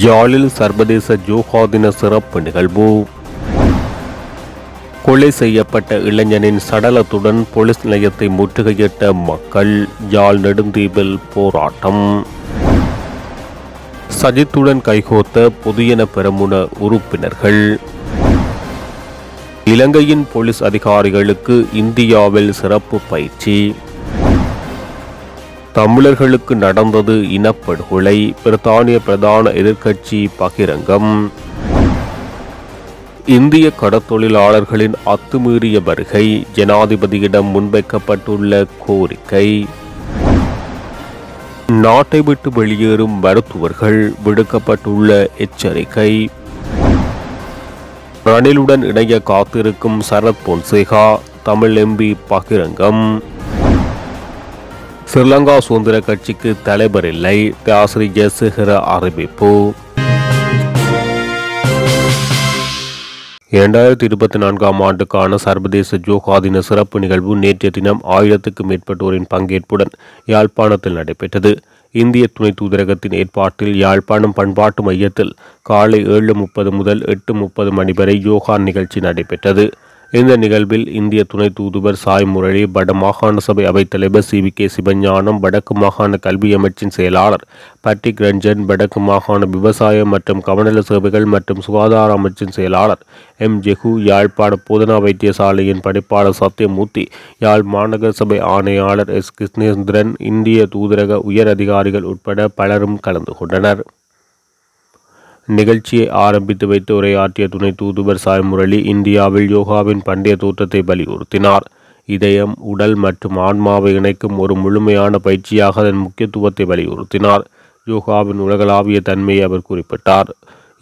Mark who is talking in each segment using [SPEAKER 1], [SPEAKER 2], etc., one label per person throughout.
[SPEAKER 1] யாழில் சர்வதேச யோகா தின சிறப்பு நிகழ்வு. கொலை செய்யப்பட்ட இளைஞனின் சடலத்துடன் போலீஸ் நிலையத்தை முற்றுகையிட்ட மக்கள். யாழ் நெடுந்தீவில் போராட்டம். சஜித்துடன் கைகோர்த்த புதியன பெரமுன உறுப்பினர்கள். இலங்கையின் போலீஸ் அதிகாரிகளுக்கு இந்தியாவில் சிறப்பு பயிற்சி. தமிழர்களுக்கு நடந்தது இனப்படுகொலை. பிரித்தானிய பிரதான எதிர்க்கட்சி பகிரங்கம். இந்திய கடற்தொழிலாளர்களின் அத்துமீறிய வருகை. ஜனாதிபதியிடம் முன்வைக்கப்பட்டுள்ள கோரிக்கை. நாட்டை விட்டு வெளியேறும் மருத்துவர்கள் விடுக்கப்பட்டுள்ள எச்சரிக்கை. ரணிலுடன் இணைய காத்திருக்கும் சரத் பொன்சேகா. தமிழ் எம்பி பகிரங்கம். ஸ்ரீலங்கா சுதந்திர கட்சிக்கு தலைவர் இல்லை. தியாஸ்ரீ ஜெயசேகர அறிவிப்பு. 2024ஆம் ஆண்டுக்கான சர்வதேச யோகா தின சிறப்பு நிகழ்வு நேற்றைய தினம் 1000க்கும் மேற்பட்டோரின் பங்கேற்புடன் யாழ்ப்பாணத்தில் நடைபெற்றது. இந்திய துணை தூதரகத்தின் ஏற்பாட்டில் யாழ்ப்பாணம் பண்பாட்டு மையத்தில் காலை 7:30 முதல் 8:30 மணி வரை யோகா நிகழ்ச்சி நடைபெற்றது. இந்த நிகழ்வில் இந்திய துணை தூதுவர் சாய் முரளி, வட மாகாண சபை அவைத்தலைவர் CVK சிவஞானம், வடக்கு மாகாண கல்வி அமைச்சின் செயலாளர் பட்ரிக் ரஞ்சன், வடக்கு மாகாண விவசாய மற்றும் கவனநல சேவைகள் மற்றும் சுகாதார அமைச்சின் செயலாளர் M. ஜெகு, யாழ்ப்பாண போதனா வைத்தியசாலையின் பணிப்பாளர் சத்தியமூர்த்தி, யாழ் மாநகர சபை ஆணையாளர் S. கிருஷ்ணேந்திரன், இந்திய தூதரக உயர் அதிகாரிகள் உட்பட பலரும் கலந்து கொண்டனர். நிகழ்ச்சியை ஆரம்பித்து வைத்து உரையாற்றிய துணை தூதுவர் சாய் முரளி, இந்தியாவில் யோகாவின் பண்டைய தோற்றத்தை வலியுறுத்தினார். இதயம், உடல் மற்றும் ஆன்மாவை இணைக்கும் ஒரு முழுமையான பயிற்சியாக அதன் முக்கியத்துவத்தை வலியுறுத்தினார். யோகாவின் உலகளாவிய தன்மையை அவர் குறிப்பிட்டார்.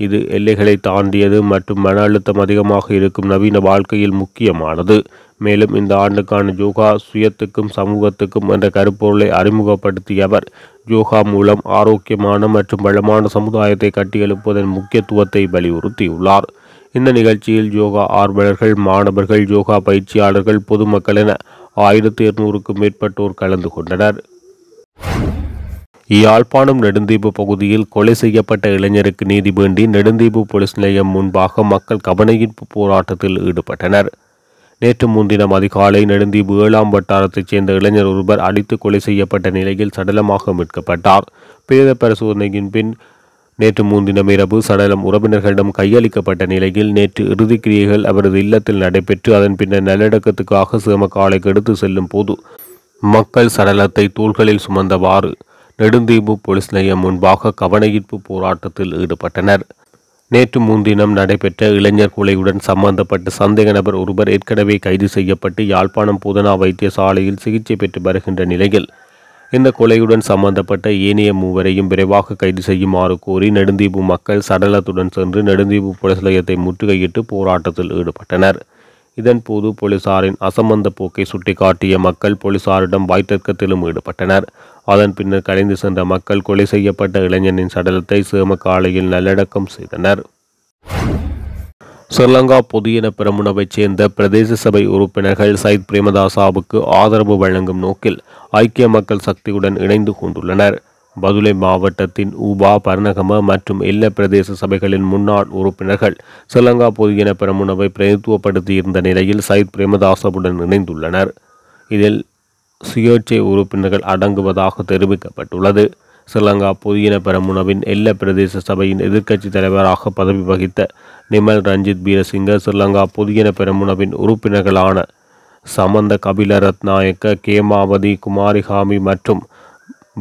[SPEAKER 1] இது எல்லைகளை தாண்டியது மற்றும் மன அழுத்தம் அதிகமாக இருக்கும் நவீன வாழ்க்கையில் முக்கியமானது. மேலும் இந்த ஆண்டுக்கான யோகா சுயத்துக்கும் சமூகத்துக்கும் என்ற கருப்பொருளை அறிமுகப்படுத்திய அவர், யோகா மூலம் ஆரோக்கியமான மற்றும் வளமான சமுதாயத்தை கட்டியெழுப்புவதன் முக்கியத்துவத்தை வலியுறுத்தியுள்ளார். இந்த நிகழ்ச்சியில் யோகா ஆர்வலர்கள், மாணவர்கள், யோகா பயிற்சியாளர்கள், பொதுமக்கள் என 1200க்கும் மேற்பட்டோர் கலந்து கொண்டனர். யாழ்ப்பாணம் நெடுந்தீவு பகுதியில் கொலை செய்யப்பட்ட இளைஞருக்கு நீதி வேண்டி நெடுந்தீவு போலீஸ் நிலையம் முன்பாக மக்கள் கவனஈர்ப்பு போராட்டத்தில் ஈடுபட்டனர். நேற்று முன்தினம் அதிகாலை நெடுந்தீவு 7ஆம் வட்டாரத்தைச் சேர்ந்த இளைஞர் ஒருவர் அடித்து கொலை செய்யப்பட்ட நிலையில் சடலமாக மீட்கப்பட்டார். பிரேத பரிசோதனையின் பின் நேற்று முன்தினம் இரவு சடலம் உறவினர்களிடம் கையளிக்கப்பட்ட நிலையில் நேற்று இறுதிக்கிரியைகள் அவரது இல்லத்தில் நடைபெற்று அதன் பின்னர் நல்லடக்கத்துக்காக சேமக்காலைக்கு எடுத்து செல்லும் போது மக்கள் சடலத்தை தோள்களில் சுமந்தவாறு நெடுந்தீவு போலீஸ் நிலையம் முன்பாக கவனஈர்ப்பு போராட்டத்தில் ஈடுபட்டனர். நேற்று முன்தினம் நடைபெற்ற இளைஞர் கொலையுடன் சம்பந்தப்பட்ட சந்தேக நபர் ஒருவர் ஏற்கனவே கைது செய்யப்பட்டு யாழ்ப்பாணம் போதனா வைத்தியசாலையில் சிகிச்சை பெற்று வருகின்ற நிலையில் இந்த கொலையுடன் சம்பந்தப்பட்ட ஏனைய மூவரையும் விரைவாக கைது செய்யுமாறு கோரி நெடுந்தீவு மக்கள் சடலத்துடன் சென்று நெடுந்தீவு போலீஸ் நிலையத்தை முற்றுகையிட்டு போராட்டத்தில் ஈடுபட்டனர். இதன்போது போலீசாரின் அசம்பந்த போக்கை சுட்டிக்காட்டிய மக்கள் போலீசாரிடம் வாய்த்தர்க்கத்திலும் ஈடுபட்டனர். அதன் பின்னர் கலைந்து சென்ற மக்கள் கொலை செய்யப்பட்ட இளைஞனின் சடலத்தை சேமக்காலையில் நல்லடக்கம் செய்தனர். ஸ்ரீலங்கா பொதுஜன பெரமுனவைச் சேர்ந்த பிரதேச சபை உறுப்பினர்கள் சயித் பிரேமதாசாவுக்கு ஆதரவு வழங்கும் நோக்கில் ஐக்கிய மக்கள் சக்தியுடன் இணைந்து கொண்டுள்ளனர். பதுளை மாவட்டத்தின் ஊபா, பர்ணகம மற்றும் எல்ல பிரதேச சபைகளின் முன்னாள் உறுப்பினர்கள் ஸ்ரீலங்கா பொதுஜன பெரமுனவை பிரதித்துவப்படுத்தியிருந்த நிலையில் சயித் பிரேமதாசவுடன் இணைந்துள்ளனர். இதில் சுயேட்சை உறுப்பினர்கள் அடங்குவதாக தெரிவிக்கப்பட்டுள்ளது. ஸ்ரீலங்கா பொதுஜன பெரமுனவின் எல்ல பிரதேச சபையின் எதிர்க்கட்சி தலைவராக பதவி வகித்த நிமல் ரஞ்சித் வீரசிங்க, ஸ்ரீலங்கா பொதுஜன பெரமுனவின் உறுப்பினர்களான சமந்த கபிலரத்நாயக்க, கேமாவதி குமாரிகாமி மற்றும்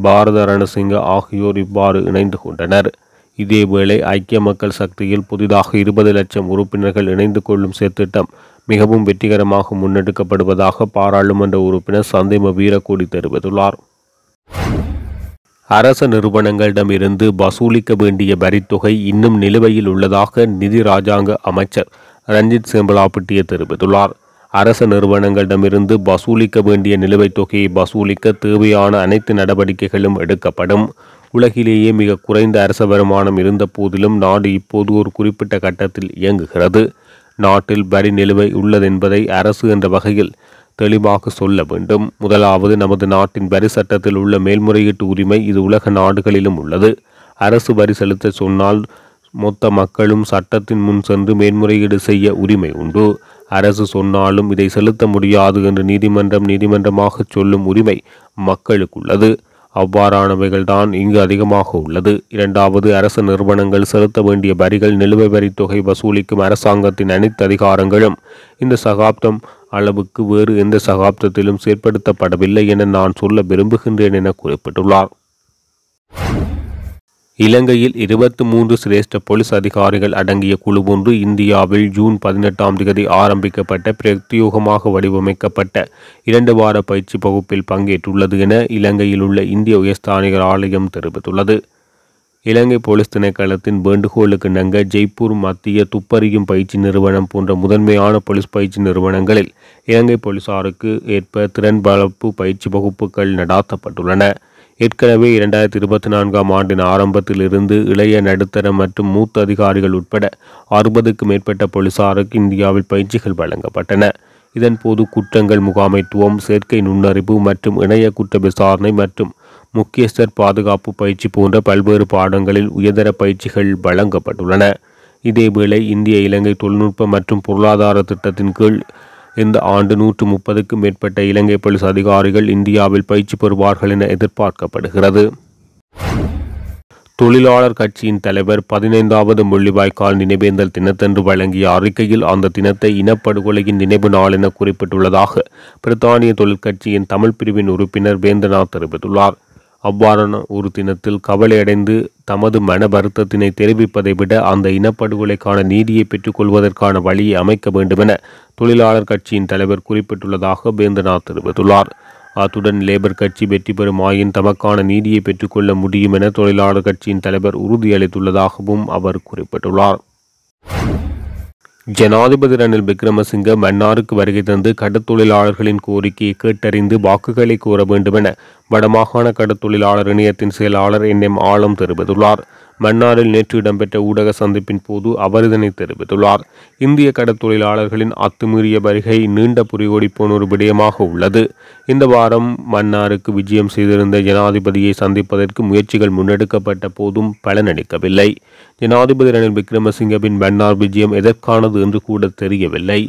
[SPEAKER 1] பாரத ரணசிங்க ஆகியோர் இவ்வாறு இணைந்து கொண்டனர். இதேவேளை ஐக்கிய மக்கள் சக்தியில் புதிதாக 20 லட்சம் உறுப்பினர்கள் இணைந்து கொள்ளும் செயற்திட்டம் மிகவும் வெற்றிகரமாக முன்னெடுக்கப்படுவதாக பாராளுமன்ற உறுப்பினர் சந்தேம வீரக்கோடி தெரிவித்துள்ளார். அரச நிறுவனங்களிடமிருந்து வசூலிக்க வேண்டிய வரித்தொகை இன்னும் நிலுவையில் உள்ளதாக நிதி ராஜாங்க அமைச்சர் ரஞ்சித் சேம்பலாப்பிட்டிய தெரிவித்துள்ளார். அரச நிறுவனங்களிடமிருந்து வசூலிக்க வேண்டிய நிலுவைத் தொகையை வசூலிக்க தேவையான அனைத்து நடவடிக்கைகளும் எடுக்கப்படும். உலகிலேயே மிக குறைந்த அரச வருமானம் இருந்த போதிலும் நாடு இப்போது ஒரு குறிப்பிட்ட கட்டத்தில் இயங்குகிறது. நாட்டில் வரி நிலுவை உள்ளதென்பதை அரசு என்ற வகையில் தெளிவாக சொல்ல வேண்டும். முதலாவது, நமது நாட்டின் வரி சட்டத்தில் உள்ள மேல்முறையீட்டு உரிமை இது உலக நாடுகளிலும் உள்ளது. அரசு வரி செலுத்த சொன்னால் மொத்த மக்களும் சட்டத்தின் முன் சென்று மேன்முறையீடு செய்ய உரிமை உண்டு. அரசு சொன்னாலும் இதை செலுத்த முடியாது என்று நீதிமன்றமாக சொல்லும் உரிமை மக்களுக்குள்ளது. அவ்வாறானவைகள்தான் இங்கு அதிகமாக உள்ளது. இரண்டாவது, அரசு நிறுவனங்கள் செலுத்த வேண்டிய வரிகள் நிலுவை வரி தொகை வசூலிக்கும் அரசாங்கத்தின் அனைத்து அதிகாரங்களும் இந்த சகாப்தம் அளவுக்கு வேறு எந்த சகாப்தத்திலும் செயற்படுத்தப்படவில்லை என நான் சொல்ல விரும்புகின்றேன் என குறிப்பிட்டுள்ளார். இலங்கையில் 23 சிரேஷ்ட போலீஸ் அதிகாரிகள் அடங்கிய குழு ஒன்று இந்தியாவில் ஜூன் 18 ஆரம்பிக்கப்பட்ட பிரத்யோகமாக வடிவமைக்கப்பட்ட 2 வார பயிற்சி வகுப்பில் பங்கேற்றுள்ளது என இலங்கையில் உள்ள இந்திய உயர்ஸ்தானிகர் ஆலயம் தெரிவித்துள்ளது. இலங்கை போலீஸ் திணைக்களத்தின் வேண்டுகோளுக்கு இணங்க ஜெய்ப்பூர் மத்திய துப்பறியும் பயிற்சி நிறுவனம் போன்ற முதன்மையான போலீஸ் பயிற்சி நிறுவனங்களில் இலங்கை போலீசாருக்கு ஏற்ப திறன் வளர்ப்பு பயிற்சி வகுப்புகள் நடாத்தப்பட்டுள்ளன. ஏற்கனவே 2024 ஆண்டின் ஆரம்பத்தில் இருந்து இளைய, நடுத்தர மற்றும் மூத்த அதிகாரிகள் உட்பட 60க்கும் மேற்பட்ட போலீசாருக்கு இந்தியாவில் பயிற்சிகள் வழங்கப்பட்டன. இதன்போது குற்றங்கள் முகாமைத்துவம், செயற்கை நுண்ணறிவு மற்றும் இணைய குற்ற விசாரணை மற்றும் முக்கியஸ்தர் பாதுகாப்பு பயிற்சி போன்ற பல்வேறு பாடங்களில் உயர்தர பயிற்சிகள் வழங்கப்பட்டுள்ளன. இதேவேளை இந்திய இலங்கை தொழில்நுட்ப மற்றும் பொருளாதார திட்டத்தின் கீழ் இந்த ஆண்டு 130க்கும் மேற்பட்ட இலங்கை போலீஸ் அதிகாரிகள் இந்தியாவில் பயிற்சி பெறுவார்கள் என எதிர்பார்க்கப்படுகிறது. தொழிலாளர் கட்சியின் தலைவர் 15வது முள்ளிவாய்க்கால் நினைவேந்தல் தினத்தன்று வழங்கிய அறிக்கையில் அந்த தினத்தை இனப்படுகொலையின் நினைவு நாள் என குறிப்பிட்டுள்ளதாக பிரித்தானிய தொழிற்கட்சியின் தமிழ் பிரிவின் உறுப்பினர் வேந்தநாத் தெரிவித்துள்ளார். அவ்வாறான ஒரு தினத்தில் கவலையடைந்து தமது மன வருத்தத்தினை தெரிவிப்பதை விட அந்த இனப்படுகொலைக்கான நீதியை பெற்றுக்கொள்வதற்கான வழியை அமைக்க வேண்டுமென தொழிலாளர் கட்சியின் தலைவர் குறிப்பிட்டுள்ளதாக வேந்தநாத் தெரிவித்துள்ளார். அத்துடன் லேபர் கட்சி வெற்றி பெறும் ஆயின் தமக்கான நீதியை பெற்றுக்கொள்ள முடியும் என தொழிலாளர் கட்சியின் தலைவர் உறுதியளித்துள்ளதாகவும் அவர் குறிப்பிட்டுள்ளார். ஜனாதிபதி ரணில் விக்ரமசிங்க மன்னாருக்கு வருகை தந்து கடற்தொழிலாளர்களின் கோரிக்கையை கேட்டறிந்து வாக்குகளை கோர வேண்டுமென வடமாகாண கடற்தொழிலாளர் இணையத்தின் செயலாளர் NM ஆலம் தெரிவித்துள்ளார். மன்னாரில் நேற்று இடம்பெற்ற ஊடக சந்திப்பின் போது அவர் இதனை தெரிவித்துள்ளார். இந்திய கடற்தொழிலாளர்களின் அத்துமீறிய வருகை நீண்ட புரியோடிப்போன ஒரு விடயமாக உள்ளது. இந்த வாரம் மன்னாருக்கு விஜயம் செய்திருந்த ஜனாதிபதியை சந்திப்பதற்கு முயற்சிகள் முன்னெடுக்கப்பட்ட போதும் பலனளிக்கவில்லை. ஜனாதிபதி ரணில் விக்ரமசிங்கவின் மன்னார் விஜயம் எதற்கானது என்று கூட தெரியவில்லை.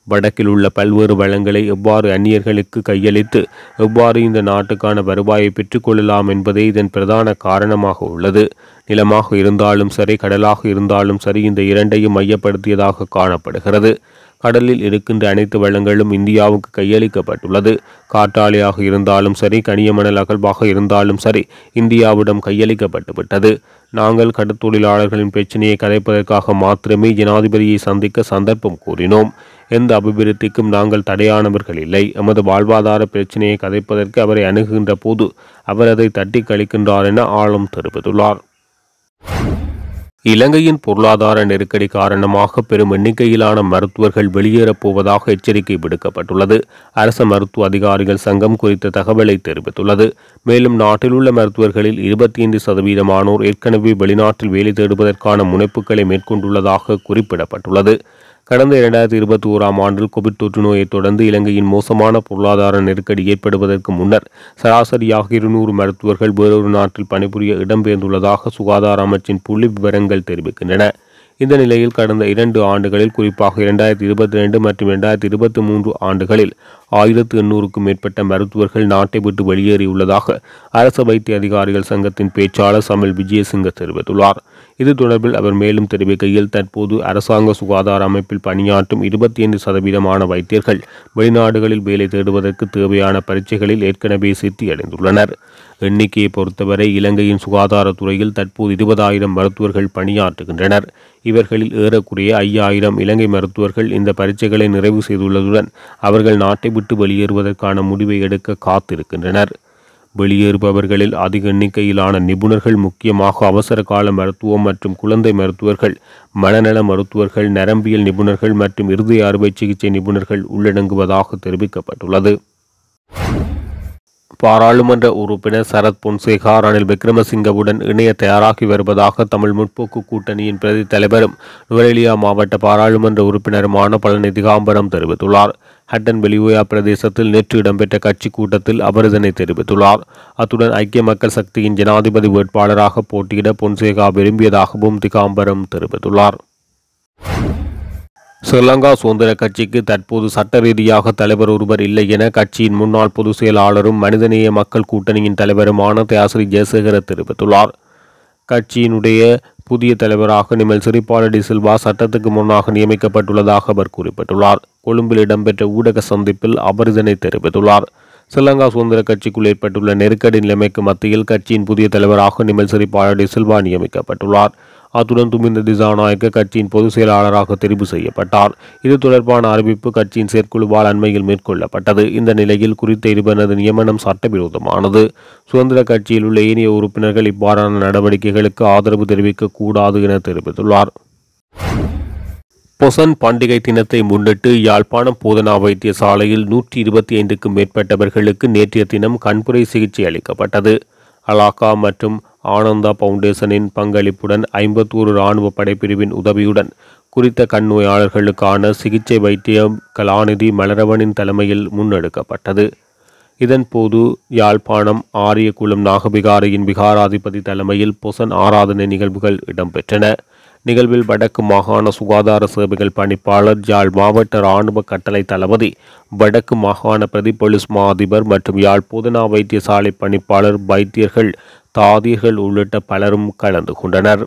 [SPEAKER 1] வடக்கில் உள்ள பல்வேறு வளங்களை எவ்வாறு அந்நியர்களுக்கு கையளித்து எவ்வாறு இந்த நாட்டுக்கான வருவாயை பெற்றுக்கொள்ளலாம் என்பதே இதன் பிரதான காரணமாக உள்ளது. நிலமாக இருந்தாலும் சரி, கடலாக இருந்தாலும் சரி, இந்த இரண்டையும் மையப்படுத்தியதாக காணப்படுகிறது. கடலில் இருக்கின்ற அனைத்து வளங்களும் இந்தியாவுக்கு கையளிக்கப்பட்டுள்ளது. காற்றாலையாக இருந்தாலும் சரி, கனியமணல் அகழ்வாக இருந்தாலும் சரி, இந்தியாவிடம் கையளிக்கப்பட்டுவிட்டது. நாங்கள் கடற்தொழிலாளர்களின் பிரச்சனையை கதைப்பதற்காக மாத்திரமே ஜனாதிபதியை சந்திக்க சந்தர்ப்பம் கூறினோம். எந்த அபிவிருத்திக்கும் நாங்கள் தடையானவர்கள் இல்லை. எமது வாழ்வாதார பிரச்சனையை கதைப்பதற்கு அவரை அணுகுகின்ற போது அவர் அதை தட்டி கழிக்கின்றார் என ஆளும் தெரிவித்துள்ளார். இலங்கையின் பொருளாதார நெருக்கடி காரணமாக பெரும் எண்ணிக்கையிலான மருத்துவர்கள் வெளியேறப் போவதாக எச்சரிக்கை விடுக்கப்பட்டுள்ளது. அரச மருத்துவ அதிகாரிகள் சங்கம் குறித்த தகவலை தெரிவித்துள்ளது. மேலும் நாட்டில் உள்ள மருத்துவர்களில் 25% ஏற்கனவே வெளிநாட்டில் வேலை தேடுவதற்கான முனைப்புகளை மேற்கொண்டுள்ளதாக குறிப்பிடப்பட்டுள்ளது. கடந்த 2021 ஆண்டில் கோவிட் தொற்று நோயை தொடர்ந்து இலங்கையின் மோசமான பொருளாதார நெருக்கடி ஏற்படுவதற்கு முன்னர் சராசரியாக 200 மருத்துவர்கள் வேறொரு நாட்டில் பணிபுரிய இடம்பெயர்ந்துள்ளதாக சுகாதார அமைச்சின் புள்ளி விவரங்கள் தெரிவிக்கின்றன. இந்த நிலையில் கடந்த 2 ஆண்டுகளில், குறிப்பாக 2022 மற்றும் 2023 ஆண்டுகளில் 1800க்கும் மேற்பட்ட மருத்துவர்கள் நாட்டை விட்டு வெளியேறியுள்ளதாக அரச வைத்திய அதிகாரிகள் சங்கத்தின் பேச்சாளர் சமல் விஜயசிங்க தெரிவித்துள்ளார். இது தொடர்பில் அவர் மேலும் தெரிவிக்கையில், தற்போது அரசாங்க சுகாதார அமைப்பில் பணியாற்றும் 25% வைத்தியர்கள் வெளிநாடுகளில் வேலை தேடுவதற்கு தேவையான பரீட்சைகளில் ஏற்கனவே சித்தியடைந்துள்ளனர். எண்ணிக்கையை பொறுத்தவரை இலங்கையின் சுகாதாரத்துறையில் தற்போது 20,000 மருத்துவர்கள் பணியாற்றுகின்றனர். இவர்களில் ஏறக்குறைய 5,000 இலங்கை மருத்துவர்கள் இந்த பரீட்சைகளை நிறைவு செய்துள்ளதுடன் அவர்கள் நாட்டை விட்டு வெளியேறுவதற்கான முடிவை எடுக்க காத்திருக்கின்றனர். வெளியேறுபவர்களில் அதிக எண்ணிக்கையிலான நிபுணர்கள் முக்கியமாக அவசர கால மருத்துவம் மற்றும் குழந்தை மருத்துவர்கள், மனநல மருத்துவர்கள், நரம்பியல் நிபுணர்கள் மற்றும் இருதய அறுவை சிகிச்சை நிபுணர்கள் உள்ளடங்குவதாக தெரிவிக்கப்பட்டுள்ளது. பாராளுமன்ற உறுப்பினர் சரத் பொன்சேகா ரணில் விக்ரமசிங்கவுடன் இணைய தயாராகி வருவதாக தமிழ் முற்போக்கு கூட்டணியின் பிரதி தலைவரும் நுவரெலியா மாவட்ட பாராளுமன்ற உறுப்பினருமான பழனி திகாம்பரம் தெரிவித்துள்ளார். ஹட்டன் வெளியோயா பிரதேசத்தில் நேற்று இடம்பெற்ற கட்சி கூட்டத்தில் அவர் இதனை தெரிவித்துள்ளார். அத்துடன் ஐக்கிய மக்கள் சக்தியின் ஜனாதிபதி வேட்பாளராக போட்டியிட பொன்சேகா விரும்பியதாகவும் திகாம்பரம் தெரிவித்துள்ளார். ஸ்ரீலங்கா சுதந்திர கட்சிக்கு தற்போது சட்ட ரீதியாக தலைவர் ஒருவர் இல்லை என கட்சியின் முன்னாள் பொதுச் செயலாளரும் மனிதநேய மக்கள் கூட்டணியின் தலைவருமான தியாஸ்ரீ ஜெயசேகர தெரிவித்துள்ளார். கட்சியினுடைய புதிய தலைவராக நிமல் சிறிபால டி சில்வா சட்டத்துக்கு முன்னாக நியமிக்கப்பட்டுள்ளதாக அவர் குறிப்பிட்டுள்ளார். கொழும்பில் இடம்பெற்ற ஊடக சந்திப்பில் அவர் இதனை தெரிவித்துள்ளார். ஸ்ரீலங்கா சுதந்திர கட்சிக்குள் ஏற்பட்டுள்ள நெருக்கடி நிலைமைக்கு மத்தியில் கட்சியின் புதிய தலைவராக நிமல் சிறிபால டி சில்வா நியமிக்கப்பட்டுள்ளார். அத்துடன் துமிந்த திசாநாயக்க கட்சியின் பொதுச் செயலாளராக தெரிவு செய்யப்பட்டார். இது தொடர்பான அறிவிப்பு கட்சியின் செயற்குழுவால் அண்மையில் மேற்கொள்ளப்பட்டது. இந்த நிலையில் குறித்த இருவரது நியமனம் சட்டவிரோதமானது. சுதந்திர கட்சியில் உள்ள ஏனைய உறுப்பினர்கள் இவ்வாறான நடவடிக்கைகளுக்கு ஆதரவு தெரிவிக்க கூடாது என தெரிவித்துள்ளார். பொசன் பண்டிகை தினத்தை முன்னிட்டு யாழ்ப்பாணம் போதனா வைத்தியசாலையில் 125க்கும் மேற்பட்டவர்களுக்கு நேற்றைய தினம் கண்புரை சிகிச்சை அளிக்கப்பட்டது. அலாக்கா மற்றும் ஆனந்தா பவுண்டேஷனின் பங்களிப்புடன் 51 இராணுவ படைப்பிரிவின் உதவியுடன் குறித்த கண் நோயாளர்களுக்கான சிகிச்சை வைத்தியம் கலாநிதி மலரவனின் தலைமையில் முன்னெடுக்கப்பட்டது. இதன்போது யாழ்ப்பாணம் ஆரியகுளம் நாகவிகாரையின் விகாராதிபதி தலைமையில் பொசன் ஆராதனை நிகழ்வுகள் இடம்பெற்றன. நிகழ்வில் வடக்கு மாகாண சுகாதார சேவைகள் பணிப்பாளர், யாழ் மாவட்ட இராணுவ கட்டளை தளபதி, வடக்கு மாகாண பிரதி பொலிஸ் மா அதிபர் மற்றும் யாழ் போதனா வைத்தியசாலை பணிப்பாளர், வைத்தியர்கள், தாதியர்கள் உள்ளிட்ட பலரும் கலந்து கொண்டனர்.